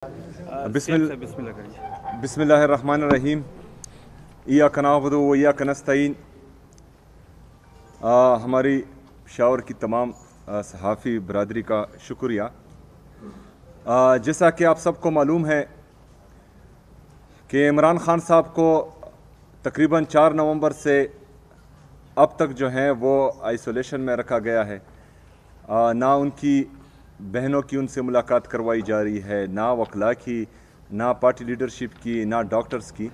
बिस्मिल्लाहिर्रहमानिर्रहीम। इय्याका नअबुदु व इय्याका नस्तईन। हमारी शावर की तमाम सहाफ़ी बरदरी का शुक्रिया। जैसा कि आप सबको मालूम है कि इमरान ख़ान साहब को तकरीबन 4 नवंबर से अब तक जो है वो आइसोलेशन में रखा गया है। ना उनकी बहनों की उनसे मुलाकात करवाई जा रही है, ना वकला की, ना पार्टी लीडरशिप की, ना डॉक्टर्स की,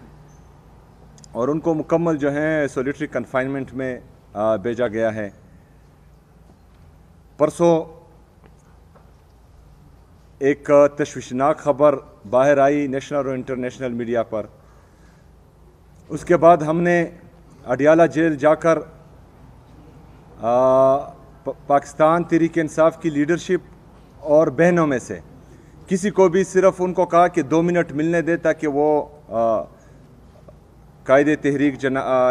और उनको मुकम्मल जो है सोलिटरी कन्फाइनमेंट में भेजा गया है। परसों एक तशवीशनाक खबर बाहर आई नेशनल और इंटरनेशनल मीडिया पर। उसके बाद हमने अडियाला जेल जाकर पाकिस्तान तहरीक इंसाफ की लीडरशिप और बहनों में से किसी को भी सिर्फ उनको कहा कि 2 मिनट मिलने दे ताकि वो कायदे तहरीक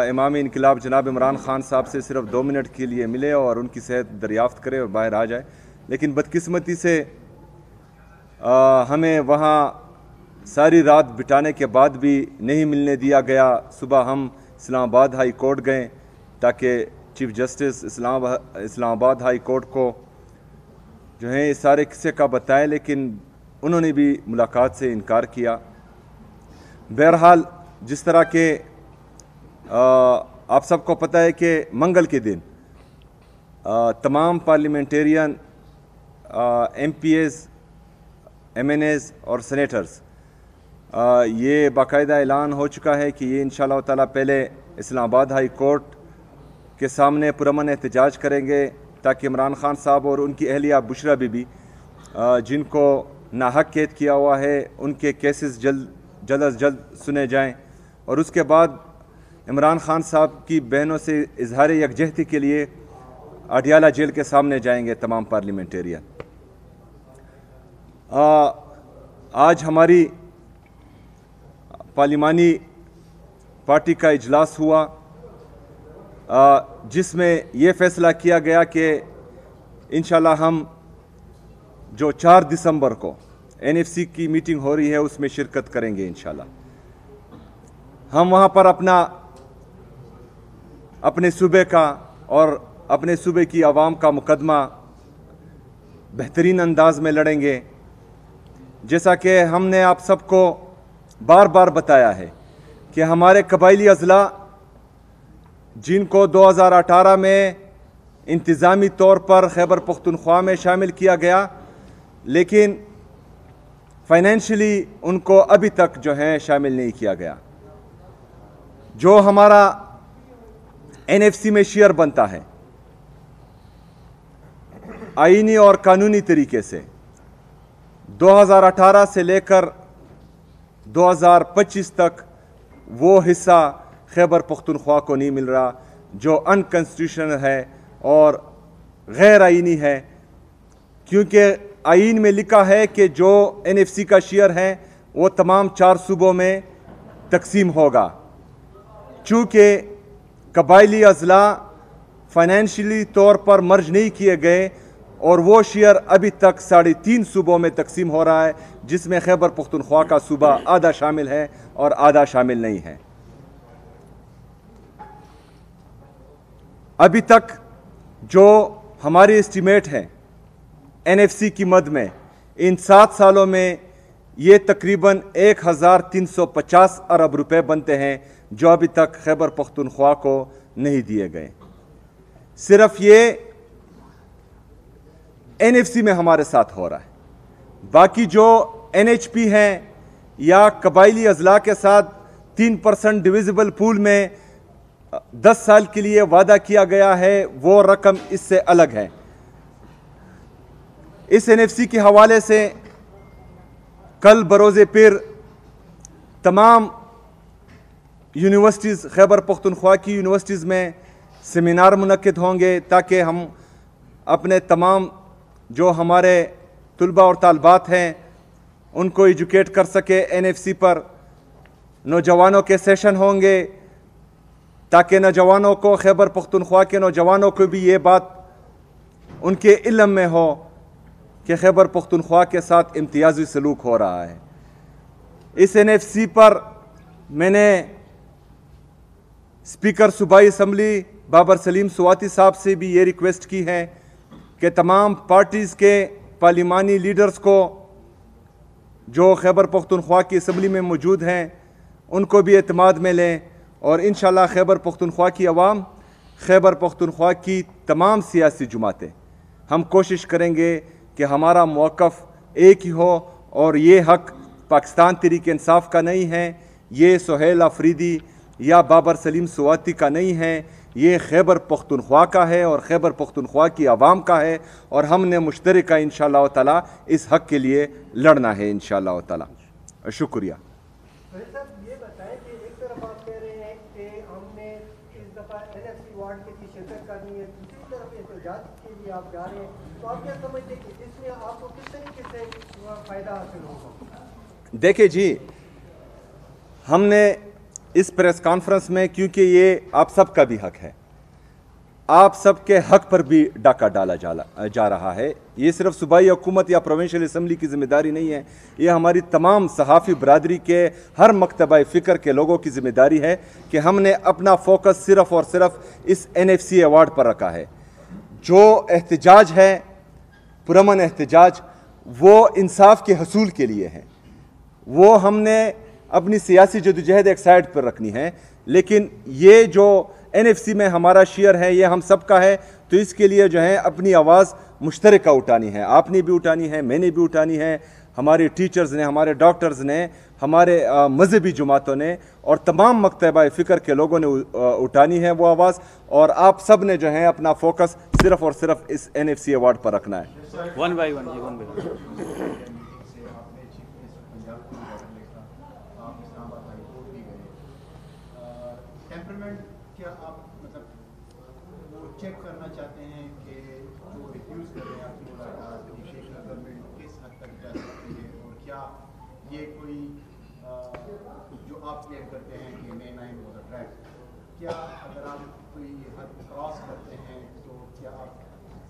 इमाम इनकलाब जनाब इमरान ख़ान साहब से सिर्फ 2 मिनट के लिए मिले और उनकी सेहत दरियाफ्त करे और बाहर आ जाए। लेकिन बदकिस्मती से हमें वहाँ सारी रात बिताने के बाद भी नहीं मिलने दिया गया। सुबह हम इस्लामाबाद हाई कोर्ट गए ताकि chief justice Islamabad high court को जो है इस सारे किस्से का बताएं, लेकिन उन्होंने भी मुलाकात से इनकार किया। बहरहाल जिस तरह के आप सबको पता है कि मंगल के दिन तमाम पार्लियामेंटेरियन MPs, MNAs और सेनेटर्स ये बाकायदा ऐलान हो चुका है कि ये इंशाअल्लाह ताला पहले इस्लामाबाद हाई कोर्ट के सामने पुरअमन एहतजाज करेंगे ताकि इमरान ख़ान साहब और उनकी अहलिया बुशरा बीबी जिनको नाहक कैद किया हुआ है उनके केसेस जल्द अज जल्द सुने जाएं, और उसके बाद इमरान ख़ान साहब की बहनों से इजहार यकजहती के लिए अडियाला जेल के सामने जाएंगे तमाम पार्लियामेंटेरियन। आज हमारी पार्लिमानी पार्टी का इजलास हुआ जिसमें यह फैसला किया गया कि इंशाल्लाह हम जो 4 दिसंबर को NFC की मीटिंग हो रही है उसमें शिरकत करेंगे। इंशाल्लाह हम वहाँ पर अपने सूबे का और अपने सूबे की आवाम का मुकदमा बेहतरीन अंदाज में लड़ेंगे। जैसा कि हमने आप सबको बार बार बताया है कि हमारे कबायली अजला जिनको 2018 में इंतज़ामी तौर पर खैबर पख्तूनख्वा में शामिल किया गया, लेकिन फाइनेंशियली उनको अभी तक जो है शामिल नहीं किया गया। जो हमारा NFC में शेयर बनता है आईनी और कानूनी तरीके से 2018 से लेकर 2025 तक वो हिस्सा खैबर पख्तूनख्वा को नहीं मिल रहा, जो अनकॉन्स्टिट्यूशनल है और गैर आईनी है। क्योंकि आईन में लिखा है कि जो NFC का शेयर है वो तमाम 4 सूबों में तकसीम होगा। चूँकि कबायली अजला फाइनेंशियली तौर पर मर्ज नहीं किए गए और वो शेयर अभी तक 3.5 सूबों में तकसीम हो रहा है, जिसमें खैबर पख्तूनख्वा का सूबा आधा शामिल है और आधा शामिल नहीं है। अभी तक जो हमारी एस्टीमेट है NFC की मद में इन 7 सालों में ये तकरीबन 1350 अरब रुपए बनते हैं, जो अभी तक खैबर पख्तूनख्वा को नहीं दिए गए। सिर्फ ये NFC में हमारे साथ हो रहा है। बाकी जो NHP हैं या कबायली अजला के साथ 3% डिविजिबल पूल में 10 साल के लिए वादा किया गया है, वो रकम इससे अलग है। इस NFC के हवाले से कल बरोज़े पीर तमाम यूनिवर्सिटीज़ खैबर पख्तूनख्वा की यूनिवर्सिटीज़ में सेमिनार मुनक्किद होंगे ताकि हम अपने तमाम जो हमारे तुलबा और तालबात हैं उनको एजुकेट कर सके NFC पर। नौजवानों के सेशन होंगे ताकि नौजवानों को, खैबर पख्तूनख्वा के नौजवानों को भी ये बात उनके इल्म में हो कि खैबर पख्तूनख्वा के साथ इम्तियाजी सलूक हो रहा है। इस NFC पर मैंने स्पीकर सूबाई असम्बली बाबर सलीम स्वाति साहब से भी ये रिक्वेस्ट की है कि तमाम पार्टीज़ के पार्लिमानी लीडर्स को जो खैबर पख्तूनख्वा की असम्बली में मौजूद हैं उनको भी एतमाद में लें, और इंशाअल्लाह खैबर पख्तूनख्वा की अवाम, खैबर पख्तूनख्वा की तमाम सियासी जमातें, हम कोशिश करेंगे कि हमारा मौक़िफ़ एक ही हो, और ये हक़ पाकिस्तान तहरीक इंसाफ का नहीं है, ये सुहेल अफरीदी या बाबर सलीम स्वाति का नहीं है, ये खैबर पख्तूनख्वा का है और खैबर पख्तूनख्वा की आवाम का है, और हमने मुश्तरका इंशाअल्लाह ताला इस हक़ के लिए लड़ना है इंशाअल्लाह ताला। शुक्रिया। ये बताएं कि एक तरफ आप कह रहे हैं कि हमने इस दफ़ा NFC वार्ड की शिरकत करनी है, दूसरी तरफ एहतजाज के लिए आप जा रहे हैं, तो आप क्या समझते हैं कि इसमें आपको किस तरीके से फ़ायदा हासिल होगा? देखिए जी, हमने इस प्रेस कॉन्फ्रेंस में, क्योंकि ये आप सबका भी हक है, आप सबके हक पर भी डाका डाला जा रहा है, ये सिर्फ सूबाई हुकूमत या प्रोविंशियल असम्बली की जिम्मेदारी नहीं है, ये हमारी तमाम सहाफ़ी बरादरी के हर मकतबा फ़िक्र के लोगों की जिम्मेदारी है कि हमने अपना फोकस सिर्फ और सिर्फ इस NFC अवार्ड पर रखा है। जो एहतजाज है, पुरअमन एहतजाज, वो इंसाफ के हसूल के लिए है, वो हमने अपनी सियासी जदोजहद एक साइड पर रखनी है, लेकिन ये जो NFC में हमारा शेयर है, ये हम सब का है, तो इसके लिए जो है अपनी आवाज़ मुश्तरका उठानी है, आपने भी उठानी है, मैंने भी उठानी है, हमारे टीचर्स ने, हमारे डॉक्टर्स ने, हमारे मजहबी जमातों ने और तमाम मकतबा फ़िक्र के लोगों ने उठानी है वो आवाज़, और आप सब ने जो है अपना फोकस सिर्फ और सिर्फ इस NFC अवार्ड पर रखना है। One by one. टेम्परामेंट क्या आप मतलब वो चेक करना चाहते हैं कि जो रिफ्यूज़ कर रहे हैं आपकी मुलाकात, शेख गवर्नमेंट किस हद तक जा सकती है, और क्या ये कोई जो आप क्लेम करते हैं कि May 9 वाज अ ट्रैप, क्या अगर आप कोई हद क्रॉस करते हैं तो क्या आप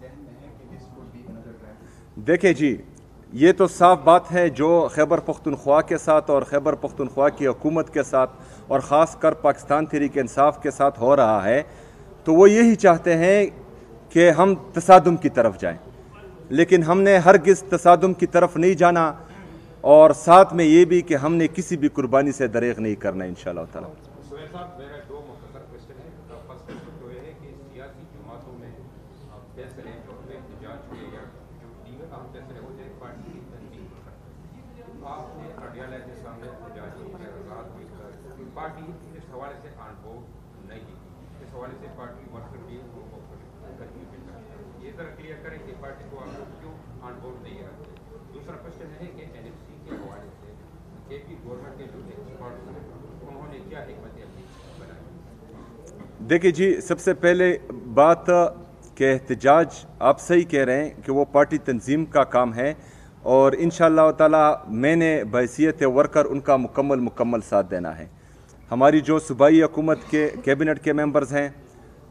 ज़हन में है कि this would be another trap? देखिए जी, ये तो साफ बात है, जो खैबर पख्तूनख्वा के साथ और खैबर पख्तूनख्वा की हुकूमत के साथ और ख़ास कर पाकिस्तान तहरीक इंसाफ के साथ हो रहा है, तो वो यही चाहते हैं कि हम तसादुम की तरफ जाएं, लेकिन हमने हरगिज़ तसादुम की तरफ नहीं जाना, और साथ में ये भी कि हमने किसी भी कुर्बानी से दरेग नहीं करना इंशाअल्लाह ताला। सुहेल साहब, मेरा दो मुख्तसर क्वेश्चन है। फर्स्ट क्वेश्चन तो ये है कि सियासी जमातों में फैसले जो एहतजाज के या जो दीगर अहम फैसले होते हैं पार्टी की तनकीद पर करते हैं, आपने अडियाला के सामने एहतजाज की आज़ाद हुई, पार्टी इस हवाले से ऑन बोर्ड नहीं, इस हवाले से पार्टी वर्कर भी कंफ्यूजन करते हैं, ये ज़रा क्लियर करें कि पार्टी को आप क्यों ऑन बोर्ड नहीं रखते। दूसरा क्वेश्चन है कि NFC के हवाले से KP गवर्नमेंट के जो एक्सपर्ट्स हैं उन्होंने क्या हिकमत अमली बनाई? देखिए जी, सबसे पहले बात कि एहतजाज आप सही कह रहे हैं कि वो पार्टी तंजीम का काम है, और इंशाअल्लाह ताला मैंने बहैसियत वर्कर उनका मुकम्मल साथ देना है। हमारी जो सूबाई हुकूमत के कैबिनेट के मेंबर्स हैं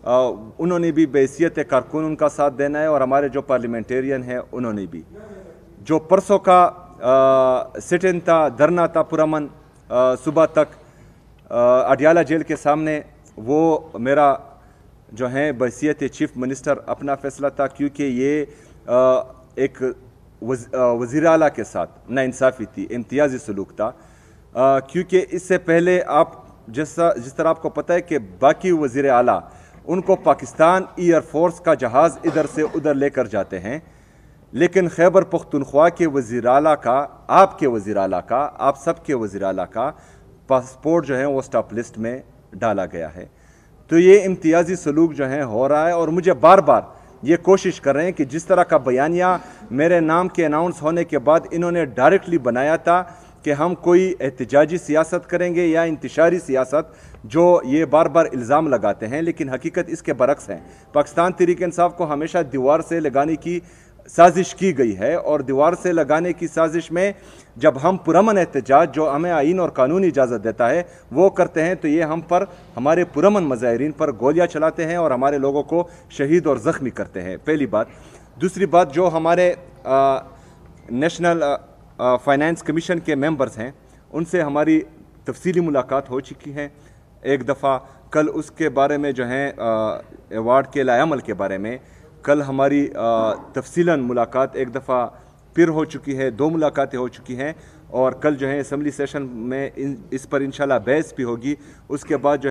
उन्होंने भी बहैसियत कारकुन उनका साथ देना है, और हमारे जो पार्लियामेंटेरियन हैं उन्होंने भी। जो परसों का सिट इन था, धरना था पुरअमन सुबह तक अडियाला जेल के सामने, वो मेरा जो है बहैसियत चीफ मिनिस्टर अपना फैसला था, क्योंकि ये एक वज़ीर आला के साथ नाइंसाफ़ी थी, इम्तियाज़ी सलूक था, क्योंकि इससे पहले आप जिस तरह आपको पता है कि बाकी वज़ीर आला उनको पाकिस्तान एयर फोर्स का जहाज़ इधर से उधर लेकर जाते हैं, लेकिन खैबर पख्तूनख्वा के वज़ीर आला का, आपके वज़ीर आला का, आप सबके वज़ीर आला का पासपोर्ट जो है वो स्टॉप लिस्ट में डाला गया है। तो ये इम्तियाज़ी सलूक जो है हो रहा है, और मुझे बार बार ये कोशिश कर रहे हैं कि जिस तरह का बयानिया मेरे नाम के अनाउंस होने के बाद इन्होंने डायरेक्टली बनाया था कि हम कोई एहतजाजी सियासत करेंगे या इंतशारी सियासत, जो ये बार बार इल्ज़ाम लगाते हैं, लेकिन हकीकत इसके बरक्स है। पाकिस्तान तहरीक इंसाफ को हमेशा दीवार से लगाने की साजिश की गई है, और दीवार से लगाने की साजिश में जब हम पुरअमन एहतजाज, जो हमें आईन और कानून इजाज़त देता है, वो करते हैं, तो ये हम पर, हमारे पुरअमन मज़ाहिरीन पर गोलियां चलाते हैं और हमारे लोगों को शहीद और ज़ख्मी करते हैं, पहली बात। दूसरी बात, जो हमारे नेशनल फाइनेंस कमीशन के मेंबर्स हैं उनसे हमारी तफसीली मुलाकात हो चुकी हैं एक दफ़ा। कल उसके बारे में जो है अवार्ड के लाएअमल के बारे में कल हमारी तफसीलन मुलाकात एक दफ़ा फिर हो चुकी है, 2 मुलाकातें हो चुकी हैं और कल जो है असम्बली सेशन में इस पर इंशाल्लाह बहस भी होगी। उसके बाद जो